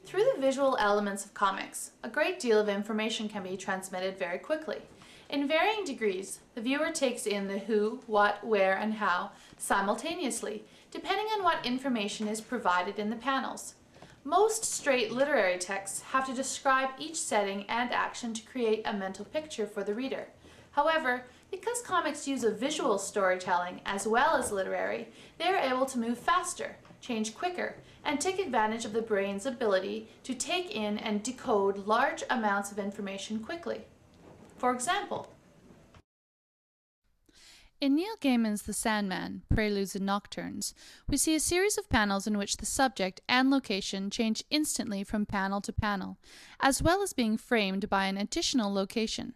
Through the visual elements of comics, a great deal of information can be transmitted very quickly. In varying degrees, the viewer takes in the who, what, where, and how simultaneously, depending on what information is provided in the panels. Most straight literary texts have to describe each setting and action to create a mental picture for the reader. However, because comics use a visual storytelling as well as literary, they are able to move faster, change quicker, and take advantage of the brain's ability to take in and decode large amounts of information quickly. For example, in Neil Gaiman's The Sandman, Preludes and Nocturnes, we see a series of panels in which the subject and location change instantly from panel to panel, as well as being framed by an additional location.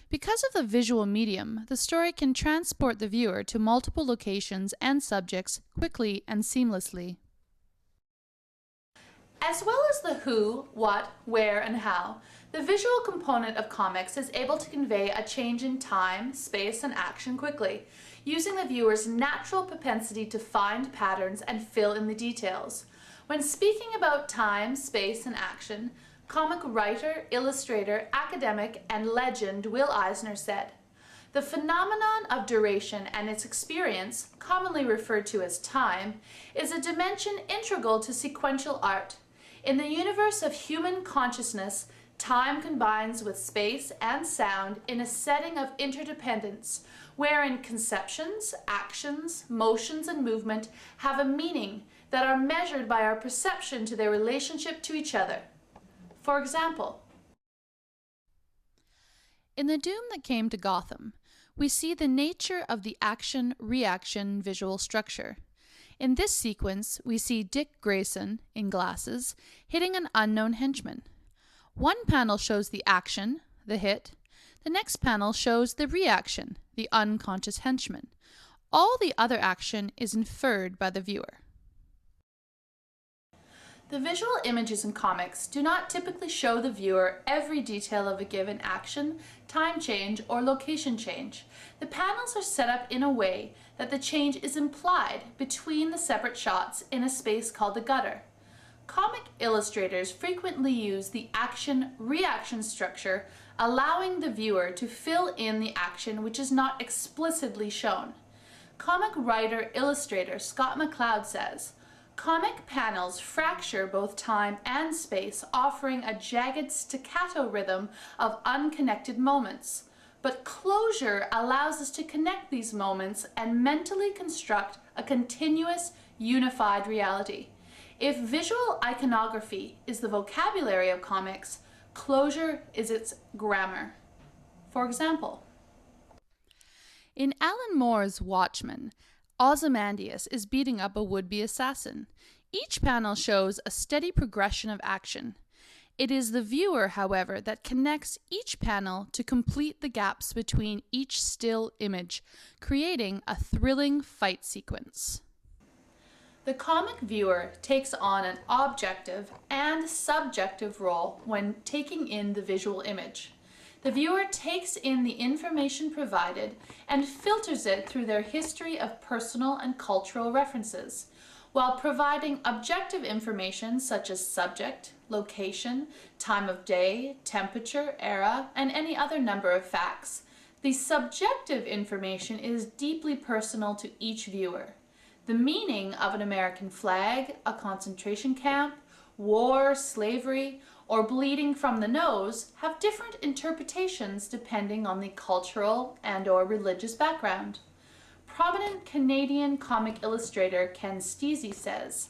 Because of the visual medium, the story can transport the viewer to multiple locations and subjects quickly and seamlessly. As well as the who, what, where, and how, the visual component of comics is able to convey a change in time, space, and action quickly, using the viewer's natural propensity to find patterns and fill in the details. When speaking about time, space, and action, comic writer, illustrator, academic, and legend Will Eisner said, "The phenomenon of duration and its experience, commonly referred to as time, is a dimension integral to sequential art. In the universe of human consciousness, time combines with space and sound in a setting of interdependence, wherein conceptions, actions, motions, and movement have a meaning that are measured by our perception to their relationship to each other." For example, in The Doom That Came to Gotham, we see the nature of the action-reaction visual structure. In this sequence, we see Dick Grayson, in glasses, hitting an unknown henchman. One panel shows the action, the hit. The next panel shows the reaction, the unconscious henchman. All the other action is inferred by the viewer. the visual images in comics do not typically show the viewer every detail of a given action, time change, or location change. The panels are set up in a way that the change is implied between the separate shots in a space called the gutter. Comic illustrators frequently use the action-reaction structure, allowing the viewer to fill in the action which is not explicitly shown. Comic writer-illustrator Scott McCloud says, "Comic panels fracture both time and space, offering a jagged staccato rhythm of unconnected moments. But closure allows us to connect these moments and mentally construct a continuous, unified reality. If visual iconography is the vocabulary of comics, closure is its grammar." For example, in Alan Moore's Watchmen, Ozymandias is beating up a would-be assassin. Each panel shows a steady progression of action. It is the viewer, however, that connects each panel to complete the gaps between each still image, creating a thrilling fight sequence. the comic viewer takes on an objective and subjective role when taking in the visual image. The viewer takes in the information provided and filters it through their history of personal and cultural references. While providing objective information such as subject, location, time of day, temperature, era, and any other number of facts, the subjective information is deeply personal to each viewer. The meaning of an American flag, a concentration camp, war, slavery, or bleeding from the nose have different interpretations depending on the cultural and/or religious background. Prominent Canadian comic illustrator Ken Steasy says,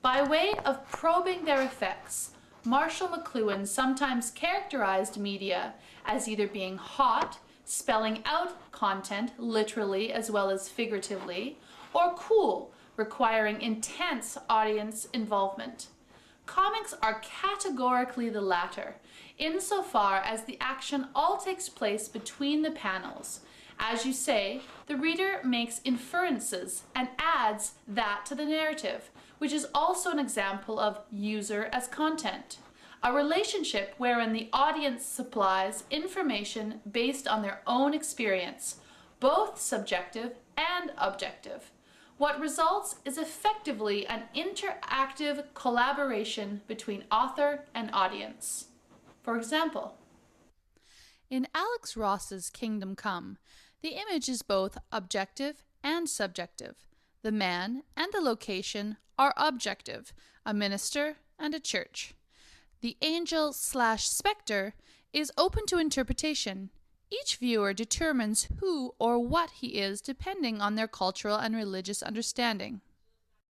"By way of probing their effects, Marshall McLuhan sometimes characterized media as either being hot, spelling out content literally as well as figuratively, or cool, requiring intense audience involvement. Comics are categorically the latter, insofar as the action all takes place between the panels. As you say, the reader makes inferences and adds that to the narrative, which is also an example of user as content, a relationship wherein the audience supplies information based on their own experience, both subjective and objective. What results is effectively an interactive collaboration between author and audience. For example, in Alex Ross's Kingdom Come, the image is both objective and subjective. The man and the location are objective, a minister and a church. The angel/specter is open to interpretation. Each viewer determines who or what he is depending on their cultural and religious understanding.